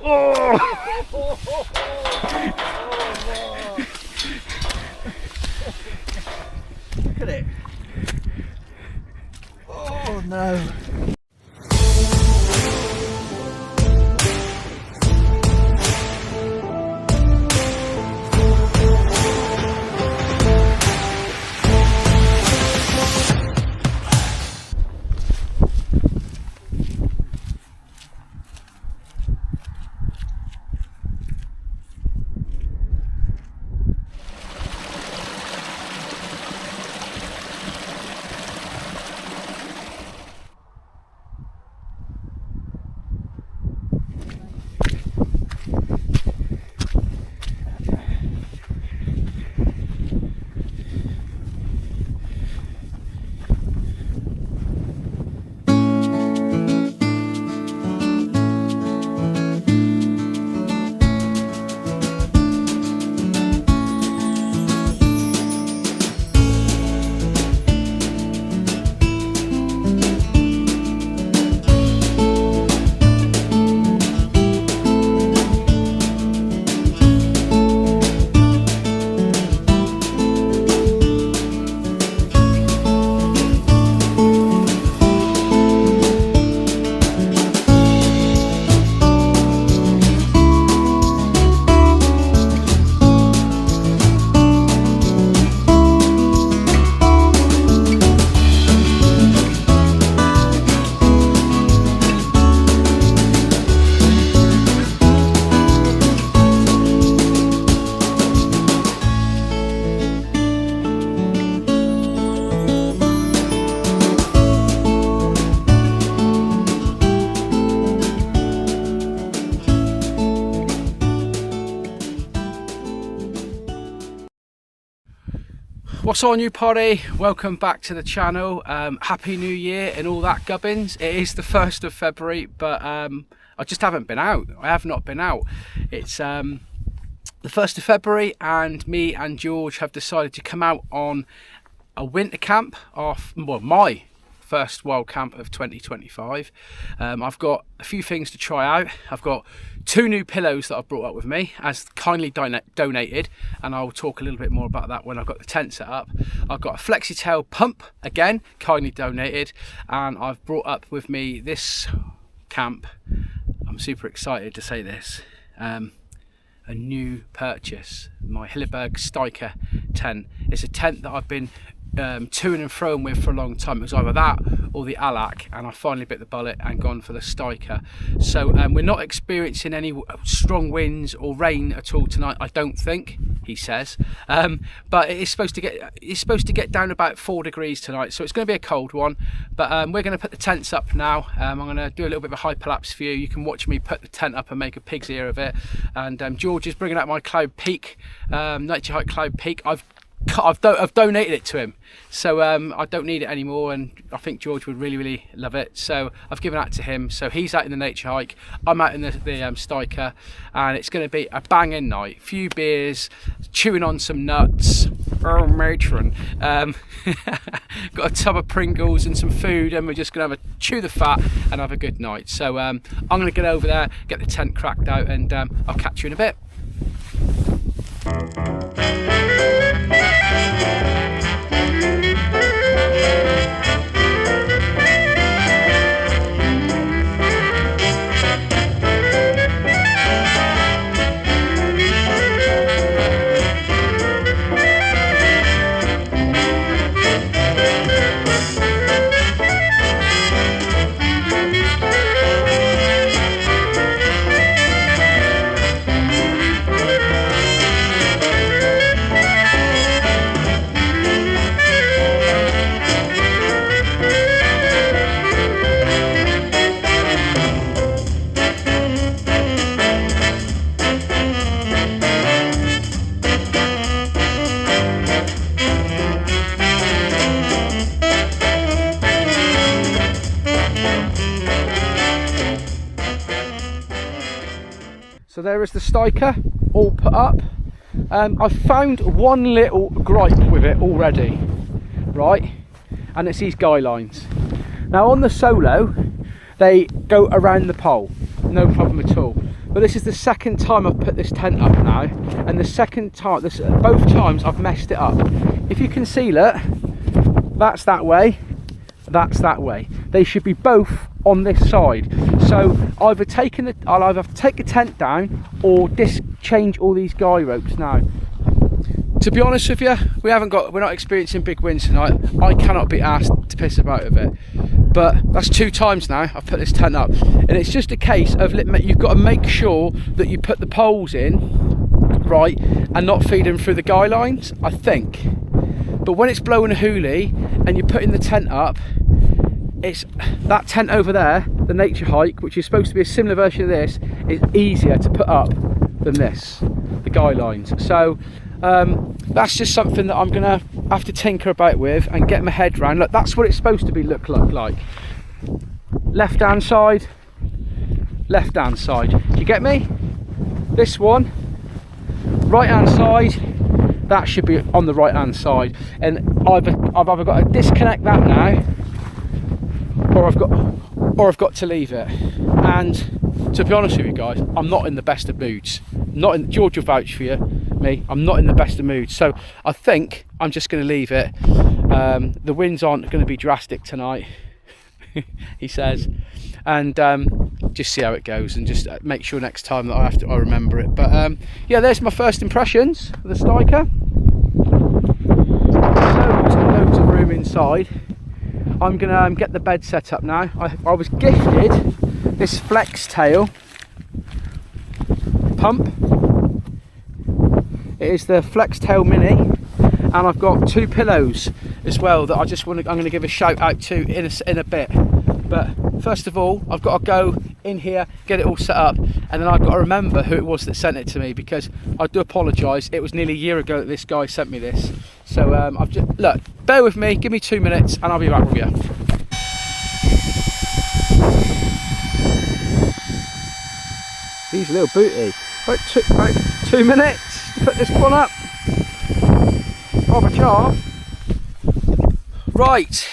Oh! Look at it. Oh no. What's on, you potty? Welcome back to the channel. Happy New Year and all that gubbins. It is the 1st of February, but I just haven't been out. I have not been out. It's the 1st of February and me and George have decided to come out on a winter camp off, well, my first wild camp of 2025. I've got a few things to try out. I've got 2 new pillows that I've brought up with me as kindly donated, and I'll talk a little bit more about that when I've got the tent set up. I've got a FlexiTail pump, again kindly donated, and I've brought up with me this camp. I'm super excited to say this. A new purchase, my HILLEBERG STAIKA tent. It's a tent that I've been to and fro with for a long time. It was either that or the Alak, and I finally bit the bullet and gone for the STAIKA. So we're not experiencing any strong winds or rain at all tonight, I don't think, he says, but it's supposed to get down about 4 degrees tonight, so it's going to be a cold one. But we're going to put the tents up now. I'm going to do a little bit of a hyperlapse for you. You can watch me put the tent up and make a pig's ear of it. And George is bringing out my Cloud Peak, Nature Hike Cloud Peak. I've donated it to him, so I don't need it anymore, and I think George would really love it, so I've given that to him. So he's out in the Nature Hike, I'm out in the STAIKA, and it's going to be a banging night. Few beers, chewing on some nuts, oh matron, got a tub of Pringles and some food, and we're just going to have a chew the fat and have a good night. So I'm going to get over there, get the tent cracked out, and I'll catch you in a bit. So there is the STAIKA all put up. I've found one little gripe with it already, right? And it's these guy lines. Now on the Solo, they go around the pole, no problem at all. but this is the second time I've put this tent up now, and the second time, both times I've messed it up. If you can see, look, that's that way, that's that way. They should be both on this side. So I'll either take the tent down or change all these guy ropes now. To be honest with you, we're not experiencing big winds tonight. I cannot be asked to piss about with it. But that's 2 times now I've put this tent up, and it's just a case of you've got to make sure that you put the poles in right and not feed them through the guy lines, I think. But when it's blowing a hoolie and you're putting the tent up, it's that tent over there, the nature hike, which is supposed to be a similar version of this, is easier to put up than this, the guy lines. So that's just something that I'm gonna have to tinker about with and get my head around. Look, that's what it's supposed to be look like. Left hand side, left hand side. Do you get me? This one, right hand side, that should be on the right hand side. And I've either got to disconnect that now, or I've got to leave it. And to be honest with you guys, I'm not in the best of moods. George will vouch for me. I'm not in the best of moods, so I think I'm just going to leave it. The winds aren't going to be drastic tonight, he says, and just see how it goes, and just make sure next time that I remember it. But yeah, there's my first impressions of the STAIKA. Loads and loads of room inside. I'm gonna get the bed set up now. I was gifted this flex tail pump. It is the Flex Tail Mini, and I've got 2 pillows as well that I'm going to give a shout out to in a bit. But first of all, I've got to go in here, get it all set up, and then I've got to remember who it was that sent it to me, because I do apologise. It was nearly a year ago that this guy sent me this. So look, bear with me, give me 2 minutes, and I'll be back with you. He's a little booty. Right, 2 minutes. Put this one up. Of a job. Right,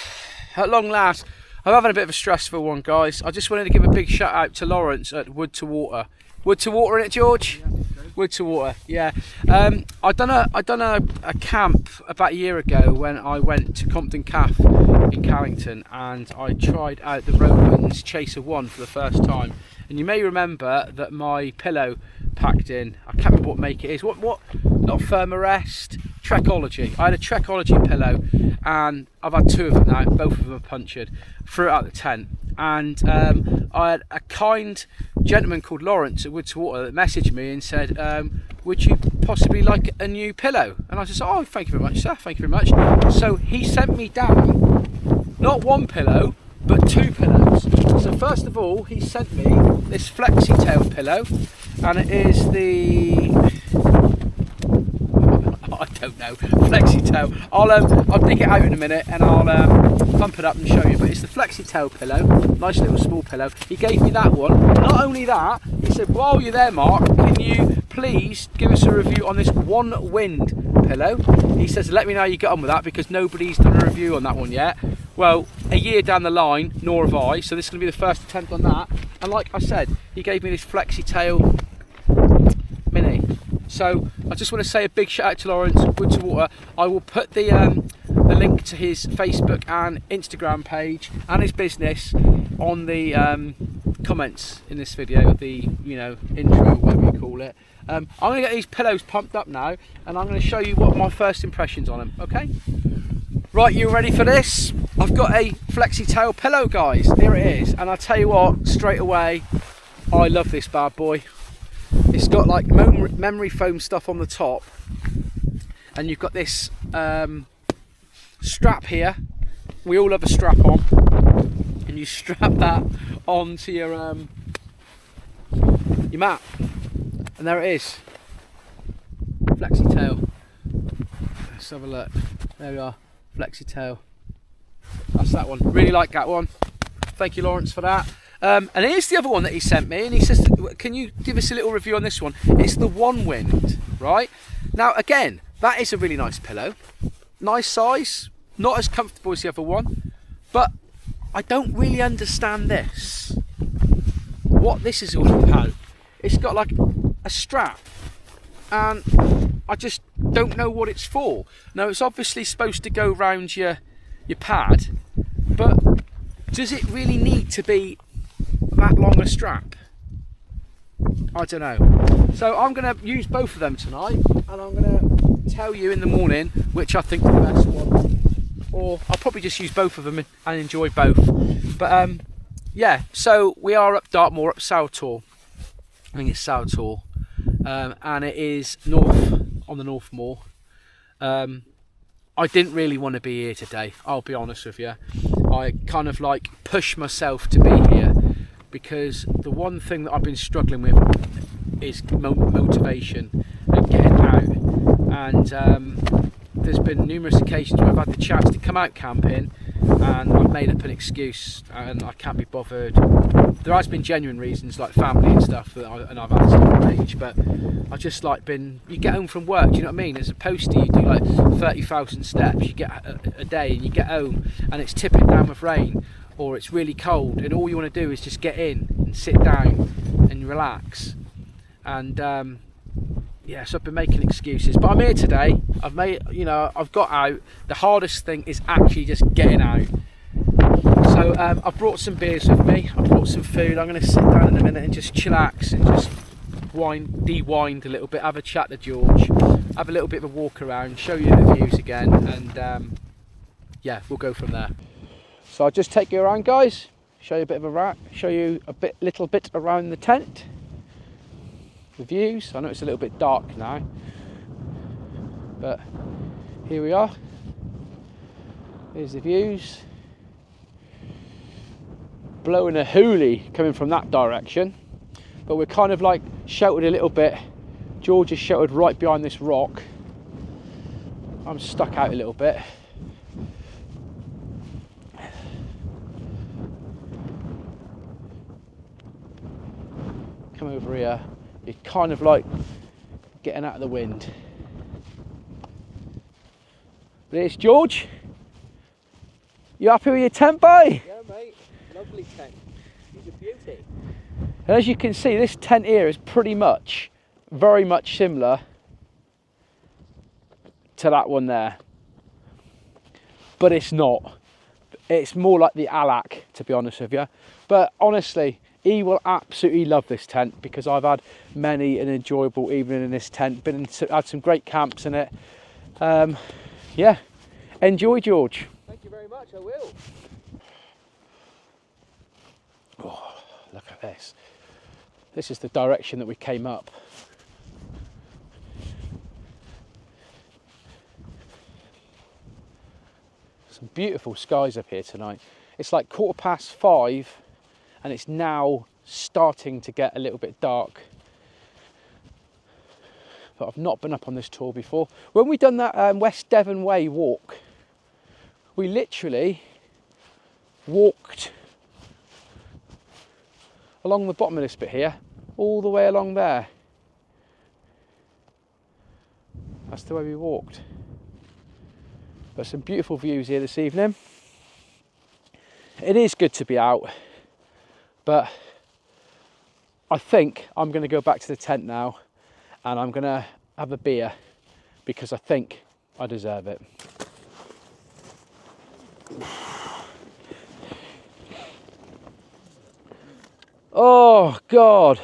at long last, I'm having a bit of a stressful one, guys. I just wanted to give a big shout out to Lawrence at Wood to Water. Wood to Water, in it, George? Yeah, Wood to Water, yeah. I done a camp about a year ago when I went to Compton Calf in Carrington, and I tried out the Roman's Chaser 1 for the first time. And you may remember that my pillow packed in, I can't remember what make it is, what not Thermarest, Trekology. I had a Trekology pillow, and I've had 2 of them now, both of them are punctured. Threw it out the tent, and I had a kind gentleman called Lawrence at Wood to Water that messaged me and said, would you possibly like a new pillow? And I just said, oh, thank you very much, sir, thank you very much. So he sent me down not 1 pillow, but 2 pillows. So first of all, he sent me this flexi tail pillow, and it is the, I don't know, flexi tail. I'll dig it out in a minute, and I'll pump it up and show you. But it's the flexi tail pillow, nice little small pillow. He gave me that one. Not only that, he said, while you're there, Mark, can you please give us a review on this One Wind pillow? He says, let me know how you get on with that, because nobody's done a review on that one yet. Well, a year down the line, nor have I, so this is going to be the first attempt on that. And like I said, he gave me this flexi tail mini. So I just want to say a big shout out to Lawrence, Wood to Water. I will put the link to his Facebook and Instagram page and his business on the comments in this video, the intro, whatever you call it. I'm going to get these pillows pumped up now, and I'm going to show you what my first impressions on them. Okay. Right, you ready for this? I've got a flexi tail pillow, guys. Here it is, and I'll tell you what, straight away, I love this bad boy. It's got like memory foam stuff on the top, and you've got this strap here. We all have a strap on, and you strap that onto your mat, and there it is. Flexi tail. Let's have a look. There we are. Flexi tail. That's that one. Really like that one. Thank you, Lawrence, for that. And here's the other one that he sent me, and he says, can you give us a little review on this one? It's the One Wind, right? Now again, that is a really nice pillow. Nice size, not as comfortable as the other one, but I don't really understand this. What this is all about. it's got like a strap, and I just don't know what it's for. Now it's obviously supposed to go round your pad, but does it really need to be that long a strap? I don't know. So I'm going to use both of them tonight, and I'm going to tell you in the morning which I think is the best one, or I'll probably just use both of them and enjoy both. But yeah, so we are up Dartmoor, up Sourton Tor. I think it's Sourton Tor, and it is north on the North Moor. I didn't really want to be here today, I'll be honest with you. I kind of like pushed myself to be here, because the one thing that I've been struggling with is motivation and getting out. And there's been numerous occasions where I've had the chance to come out camping and I've made up an excuse and I can't be bothered. There has been genuine reasons like family and stuff that I've had some age, but I've just like been, you get home from work, do you know what I mean? As opposed to you do like 30,000 steps, you get a day and you get home and it's tipping down with rain, or it's really cold, and all you want to do is just get in and sit down and relax. And yeah, so I've been making excuses, but I'm here today. I've got out. The hardest thing is actually just getting out. So I've brought some beers with me, I've brought some food. I'm going to sit down in a minute and just chillax and just de-wind a little bit, have a chat to George, have a little bit of a walk around, show you the views again, and yeah, we'll go from there. So I'll just take you around, guys, show you a bit of a rack, show you a little bit around the tent, the views. I know it's a little bit dark now, but here we are. Here's the views. Blowing a hoolie coming from that direction, but we're kind of like sheltered a little bit. George is sheltered right behind this rock. I'm stuck out a little bit. Come over here, you're kind of like getting out of the wind. There's George. You happy with your tent, boy? Yeah, mate. Lovely tent. It's a beauty. And as you can see, this tent here is pretty much, very much similar to that one there. But it's not. It's more like the Alak, to be honest with you. But honestly, he will absolutely love this tent, because I've had many an enjoyable evening in this tent. Had some great camps in it. Yeah, enjoy, George. Thank you very much, I will. Oh, look at this. This is the direction that we came up. Some beautiful skies up here tonight. It's like 5:15. And it's now starting to get a little bit dark. But I've not been up on this tour before. When we done that West Devon Way walk, we literally walked along the bottom of this bit here, all the way along there. That's the way we walked. But some beautiful views here this evening. It is good to be out. But I think I'm going to go back to the tent now, and I'm going to have a beer, because I think I deserve it. Oh God.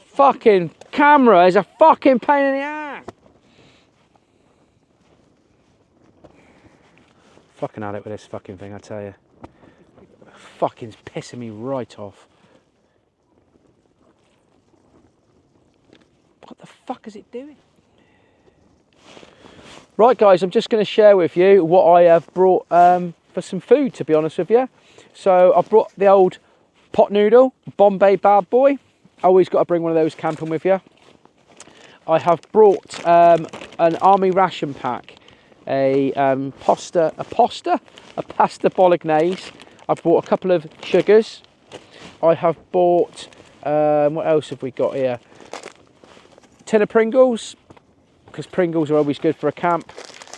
Fucking camera is a fucking pain in the ass. Fucking had it with this fucking thing, I tell you. Fucking pissing me right off. What the fuck is it doing? Right guys, I'm just going to share with you what I have brought for some food, to be honest with you. So I've brought the old pot noodle, Bombay bad boy. Always got to bring one of those camping with you. I have brought an army ration pack, a pasta bolognese. I've bought a couple of sugars. I have bought, what else have we got here? Tin of Pringles, because Pringles are always good for a camp.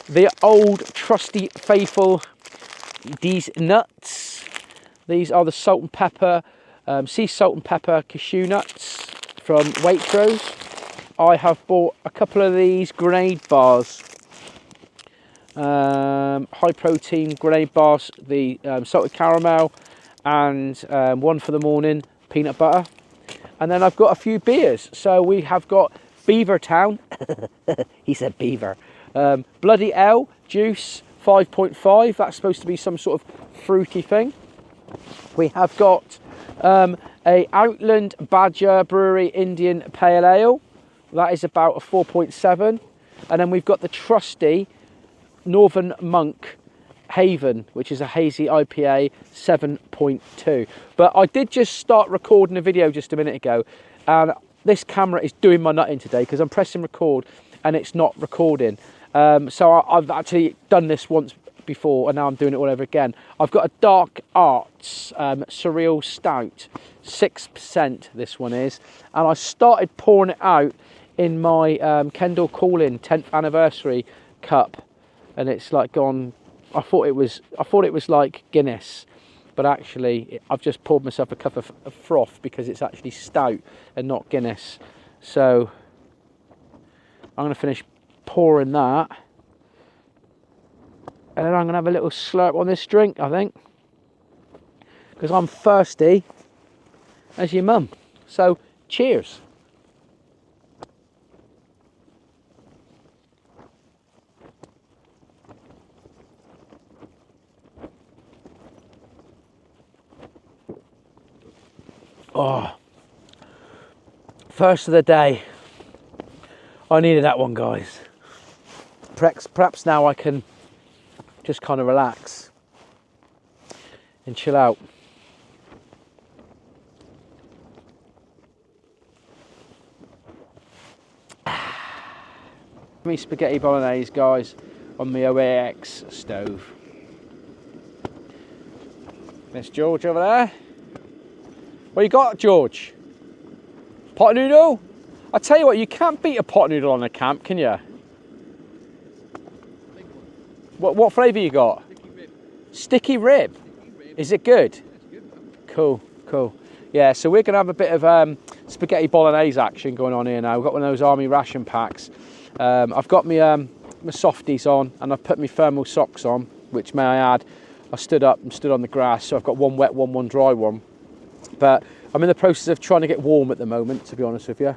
The old trusty faithful, these nuts. These are the salt and pepper sea salt and pepper cashew nuts from Waitrose. I have bought a couple of these grenade bars, high protein grenade bars, the salted caramel, and one for the morning, peanut butter. And then I've got a few beers. So we have got Beavertown, he said beaver, Bloody L juice 5.5, that's supposed to be some sort of fruity thing. We have got a Outland Badger Brewery Indian Pale Ale, that is about a 4.7. And then we've got the trusty Northern Monk Haven, which is a hazy IPA, 7.2. But I did just start recording a video just a minute ago, and this camera is doing my nut in today because I'm pressing record and it's not recording. So I've actually done this once before and now I'm doing it all over again. I've got a Dark Arts Surreal Stout, 6% this one is, and I started pouring it out in my Kendall Calling 10th anniversary cup, and it's like gone. I thought it was like Guinness, but actually I've just poured myself a cup of froth because it's actually stout and not Guinness. So I'm going to finish pouring that, and then I'm going to have a little slurp on this drink, I think, because I'm thirsty as your mum. So cheers. Oh, first of the day. I needed that one, guys. Perhaps now I can just kind of relax and chill out. Me spaghetti bolognese, guys, on my OAX stove. Miss George over there. What you got, George? Pot noodle? I tell you what, you can't beat a pot noodle on a camp, can you? What flavour you got? Sticky rib. Is it good? Cool, cool. Yeah, so we're going to have a bit of spaghetti bolognese action going on here now. We've got one of those army ration packs. I've got my softies on, and I've put my thermal socks on, which, may I add, I stood up and stood on the grass, so I've got one wet one, one dry one. But I'm in the process of trying to get warm at the moment, to be honest with you,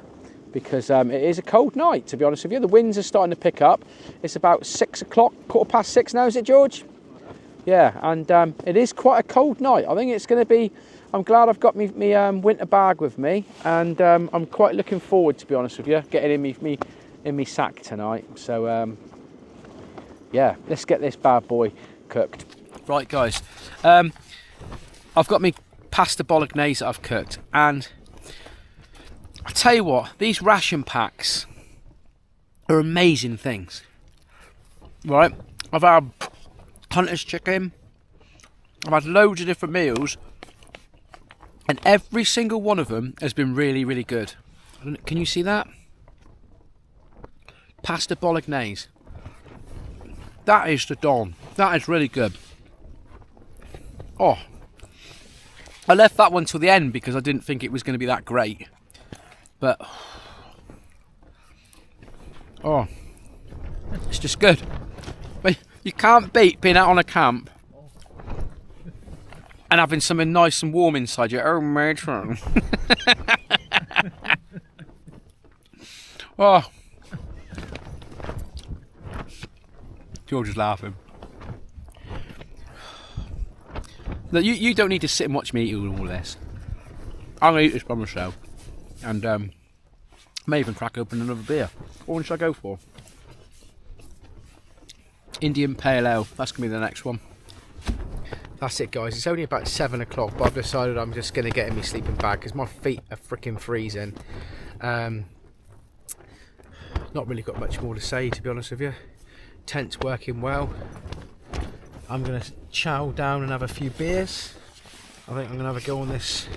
because it is a cold night, to be honest with you. The winds are starting to pick up. It's about 6 o'clock, 6:15 now, is it, George? Yeah, and it is quite a cold night. I think it's going to be, I'm glad I've got my winter bag with me, and I'm quite looking forward, to be honest with you, getting in me sack tonight. So yeah, let's get this bad boy cooked. Right, guys, I've got me pasta bolognese that I've cooked, and I tell you what, these ration packs are amazing things. Right, I've had hunter's chicken, I've had loads of different meals, and every single one of them has been really, really good. Can you see that? Pasta bolognese. That is the don. That is really good. Oh, I left that one till the end because I didn't think it was going to be that great. But oh, it's just good. But you can't beat being out on a camp and having something nice and warm inside you. Oh, matron. Oh, George is laughing. Look, you don't need to sit and watch me eat all this. I'm going to eat this by myself. And may even crack open another beer. What one should I go for? Indian Pale Ale. That's going to be the next one. That's it, guys. It's only about 7 o'clock, but I've decided I'm just going to get in my sleeping bag because my feet are freaking freezing. Not really got much more to say, to be honest with you. Tent's working well. I'm going to chow down and have a few beers. I think I'm going to have a go on this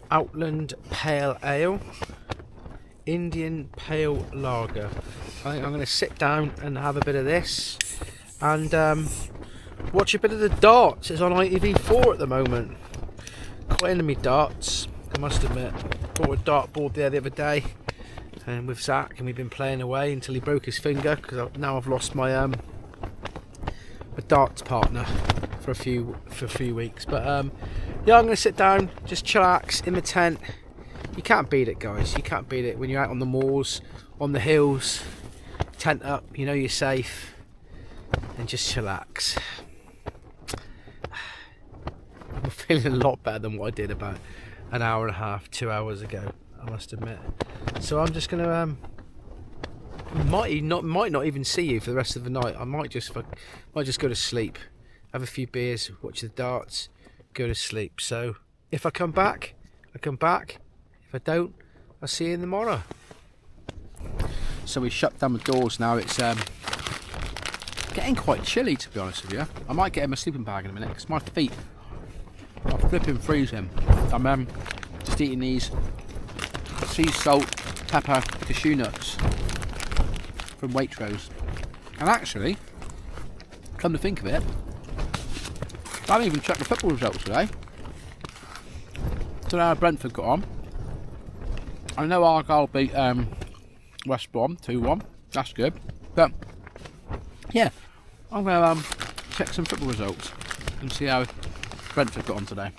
Outland Pale Ale, Indian Pale Lager. I think I'm going to sit down and have a bit of this and watch a bit of the darts. It's on ITV4 at the moment. quite into me darts, I must admit. Bought a dartboard there the other day, and with Zach, and we've been playing away until he broke his finger, because now I've lost my my darts partner for a few weeks. But yeah, I'm gonna sit down, just chillax in the tent. You can't beat it, guys. You can't beat it when you're out on the moors, on the hills, tent up, you know you're safe, and just chillax. I'm feeling a lot better than what I did about an hour and a half, 2 hours ago, I must admit. So I'm just gonna might not even see you for the rest of the night. I might just go to sleep, have a few beers, watch the darts, go to sleep. So if I come back, I come back. If I don't, I'll see you in the morrow. So we shut down the doors now. It's getting quite chilly, to be honest with you. I might get in my sleeping bag in a minute because my feet are flipping freezing. I'm just eating these sea salt, pepper, cashew nuts from Waitrose. And actually, come to think of it, I haven't even checked the football results today. Don't know how Brentford got on. I know Argyle beat West Brom 2-1. That's good. But yeah, I'm gonna check some football results and see how Brentford got on today.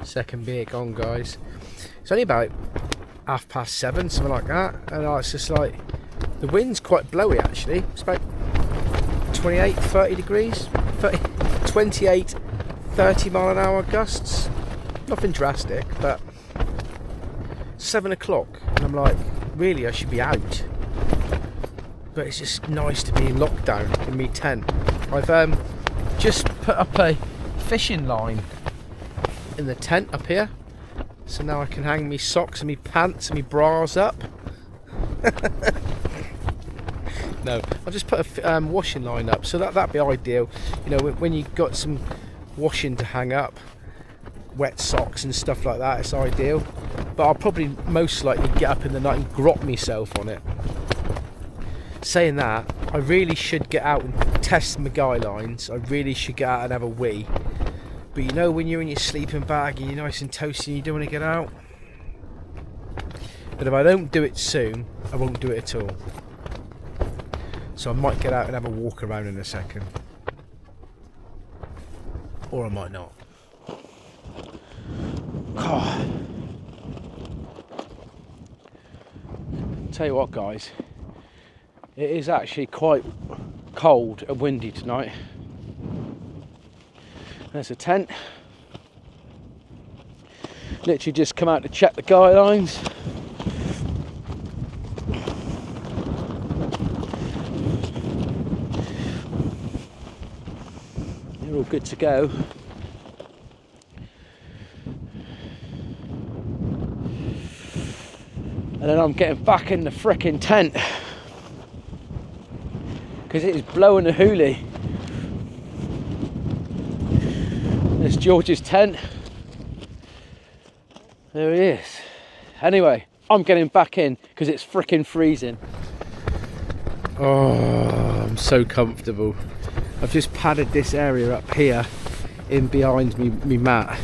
Second beer gone, guys. It's only about 7:30, something like that, and it's just like the wind's quite blowy actually. It's about 28-30 degrees, 28-30 mile an hour gusts. Nothing drastic, but 7 o'clock, and I'm like, really, I should be out. But it's just nice to be in lockdown in me tent. I've just put up a fishing line in the tent up here, so now I can hang me socks and me pants and me bras up. No, I'll just put a washing line up, so that'd be ideal. You know, when you've got some washing to hang up, wet socks and stuff like that, it's ideal. But I'll probably most likely get up in the night and grot myself on it. Saying that, I really should get out and test my guy lines. I really should get out and have a wee. But you know, when you're in your sleeping bag and you're nice and toasty and you don't want to get out. But if I don't do it soon, I won't do it at all. So I might get out and have a walk around in a second. Or I might not. God. Tell you what, guys, it is actually quite cold and windy tonight. There's a tent. Literally just come out to check the guy lines. They're all good to go. And then I'm getting back in the frickin' tent because it is blowing a hoolie. There's George's tent. There he is. Anyway, I'm getting back in because it's frickin' freezing. Oh, I'm so comfortable. I've just padded this area up here in behind me mat.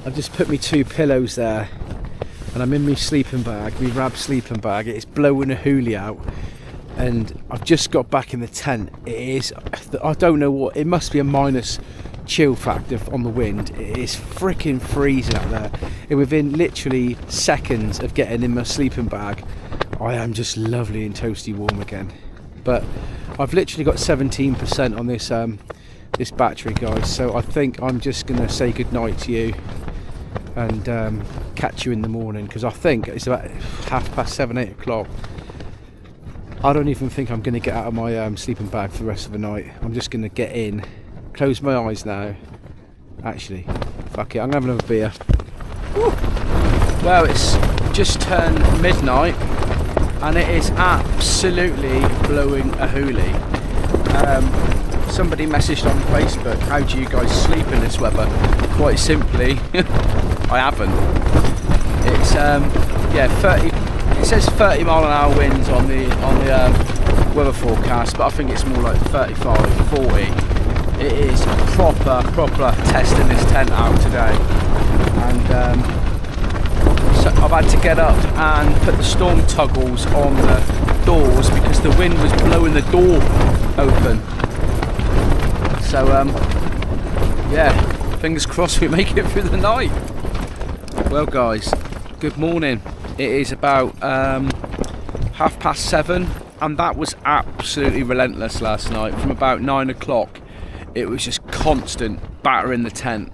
I've just put me 2 pillows there. And I'm in my sleeping bag, my Rab sleeping bag. It's blowing a hoolie out, and I've just got back in the tent. It is, I don't know what, it must be a minus chill factor on the wind. It is freaking freezing out there. And within literally seconds of getting in my sleeping bag, I am just lovely and toasty warm again. But I've literally got 17% on this this battery, guys. So I think I'm just gonna say goodnight to you and catch you in the morning, because I think it's about 7:30, 8 o'clock. I don't even think I'm going to get out of my sleeping bag for the rest of the night. I'm just going to get in, close my eyes now. Actually, fuck it, I'm going to have another beer. Woo. Well, it's just turned midnight and it is absolutely blowing a hoolie. Somebody messaged on Facebook, how do you guys sleep in this weather? Quite simply, I haven't. It's yeah, 30. It says 30 mile an hour winds on the weather forecast, but I think it's more like 35, 40. It is proper testing this tent out today, and so I've had to get up and put the storm toggles on the doors because the wind was blowing the door open. So yeah, fingers crossed we make it through the night. Well guys, good morning. It is about 7:30, and that was absolutely relentless last night. From about 9 o'clock it was just constant battering the tent.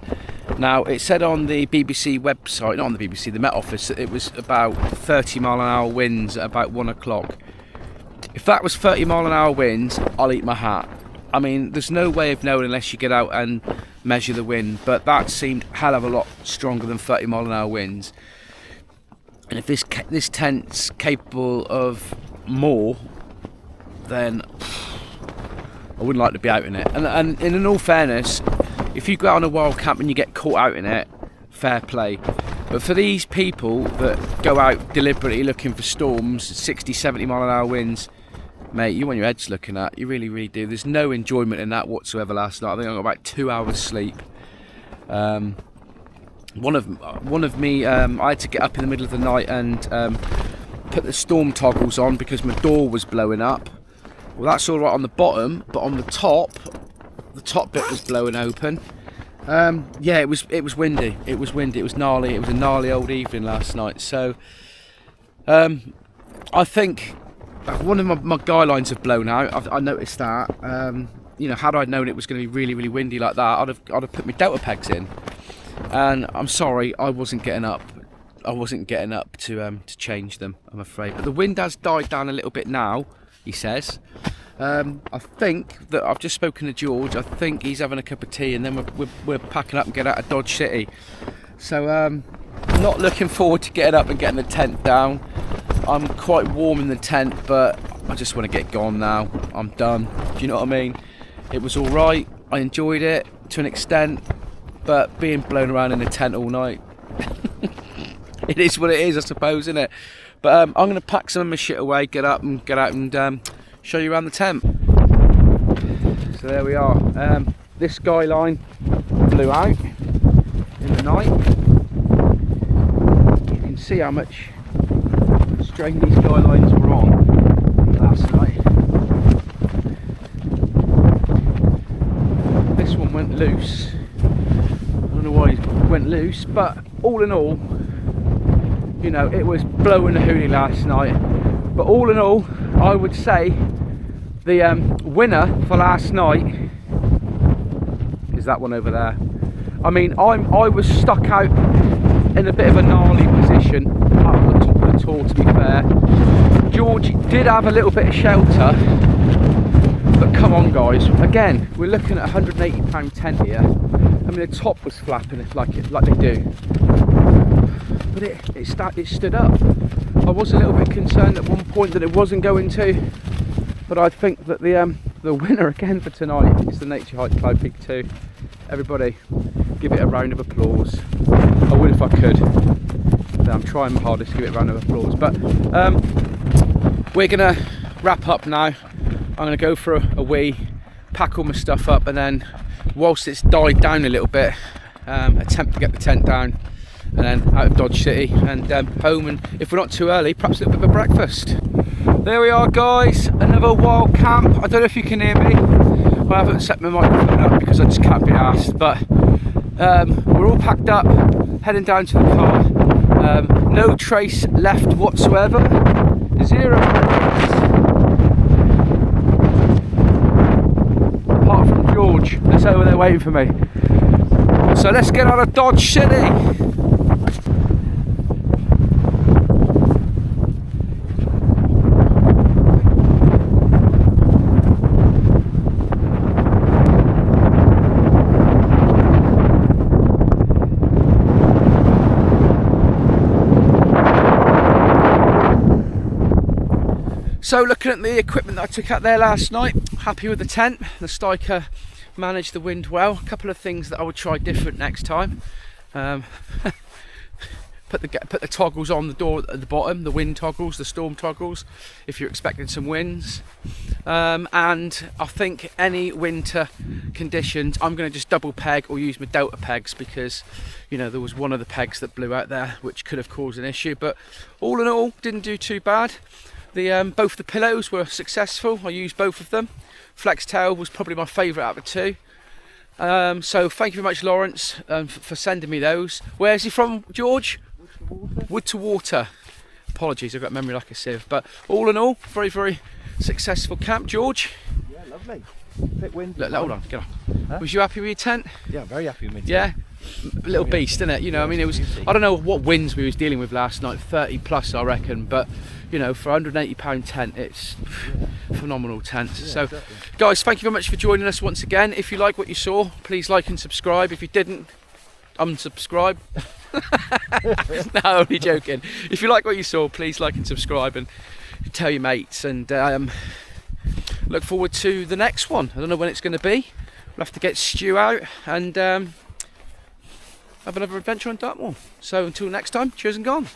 Now it said on the BBC website, not on the BBC, the Met Office, that it was about 30 mile an hour winds at about 1 o'clock. If that was 30 mile an hour winds, I'll eat my hat. I mean, there's no way of knowing unless you get out and measure the wind, but that seemed a hell of a lot stronger than 30 mile an hour winds. And if this tent's capable of more, then I wouldn't like to be out in it. And in all fairness, if you go out on a wild camp and you get caught out in it, fair play. But for these people that go out deliberately looking for storms, 60, 70 mile an hour winds, mate, you want your heads looking at. You really do. There's no enjoyment in that whatsoever last night. I think I got about 2 hours sleep. One of me, I had to get up in the middle of the night and put the storm toggles on because my door was blowing up. Well, that's all right on the bottom, but on the top bit was blowing open. Yeah, it was windy. It was windy. It was gnarly. It was a gnarly old evening last night. So I think one of my guy lines have blown out. I noticed that. You know, had I known it was going to be really windy like that, I'd have put my delta pegs in. And I'm sorry, I wasn't getting up. I wasn't getting up to change them, I'm afraid. But the wind has died down a little bit now, he says. I think that I've just spoken to George. I think he's having a cup of tea, and then we're packing up and get out of Dodge City. So not looking forward to getting up and getting the tent down. I'm quite warm in the tent, but I just want to get gone now. I'm done. Do you know what I mean? It was all right. I enjoyed it to an extent, but being blown around in a tent all night, it is what it is, I suppose, isn't it? But I'm going to pack some of my shit away, get out and show you around the tent. So there we are. This guy line blew out in the night. You can see how much strain these guy lines were on last night. This one went loose. I don't know why it went loose, but all in all, you know, it was blowing the hoolie last night. But all in all, I would say the winner for last night is that one over there. I mean, I was stuck out in a bit of a gnarly position at the top of the Tor, to be fair. George did have a little bit of shelter, but come on guys, again, we're looking at a £180 tent here. I mean, the top was flapping it like they do, but it stood up. I was a little bit concerned at one point that it wasn't going to, but I think that the winner again for tonight is the Nature Hike Cloud Peak 2. Everybody, give it a round of applause. I would if I could. I'm trying my hardest to give it a round of applause. But we're gonna wrap up now. I'm gonna go for a wee, pack all my stuff up, and then whilst it's died down a little bit, attempt to get the tent down, and then out of Dodge City and home, and if we're not too early, perhaps a little bit of a breakfast. There we are guys, another wild camp. I don't know if you can hear me. I haven't set my microphone up because I just can't be asked, but we're all packed up, heading down to the car. No trace left whatsoever. 0 apart from George that's over there waiting for me. So let's get out of Dodge City. So looking at the equipment that I took out there last night, happy with the tent. The STAIKA managed the wind well. A couple of things that I would try different next time. Put put the toggles on the door at the bottom, the wind toggles, the storm toggles, if you're expecting some winds. And I think any winter conditions, I'm going to just double peg or use my delta pegs, because you know there was one of the pegs that blew out there which could have caused an issue. But all in all, didn't do too bad. Both the pillows were successful. I used both of them. Flex tail was probably my favourite out of the two. So thank you very much, Lawrence, for sending me those. Where's he from, George? Wood to Water. Apologies, I've got memory like a sieve. But all in all, very, very successful camp, George. Yeah, lovely. Bit windy. Look, hold on, get on. Huh? Was you happy with your tent? Yeah, I'm very happy with my tent. Yeah. Little beast, isn't it? You know, I mean, it was, I don't know what winds we was dealing with last night, 30 plus I reckon, but you know, for £180 tent, it's phenomenal tent. Yeah, so exactly. Guys, thank you very much for joining us once again. If you like what you saw, please like and subscribe. If you didn't, unsubscribe. No, only joking. If you like what you saw, please like and subscribe and tell your mates, and look forward to the next one. I don't know when it's going to be. We'll have to get Stu out and have another adventure on Dartmoor. So until next time, cheers and gone.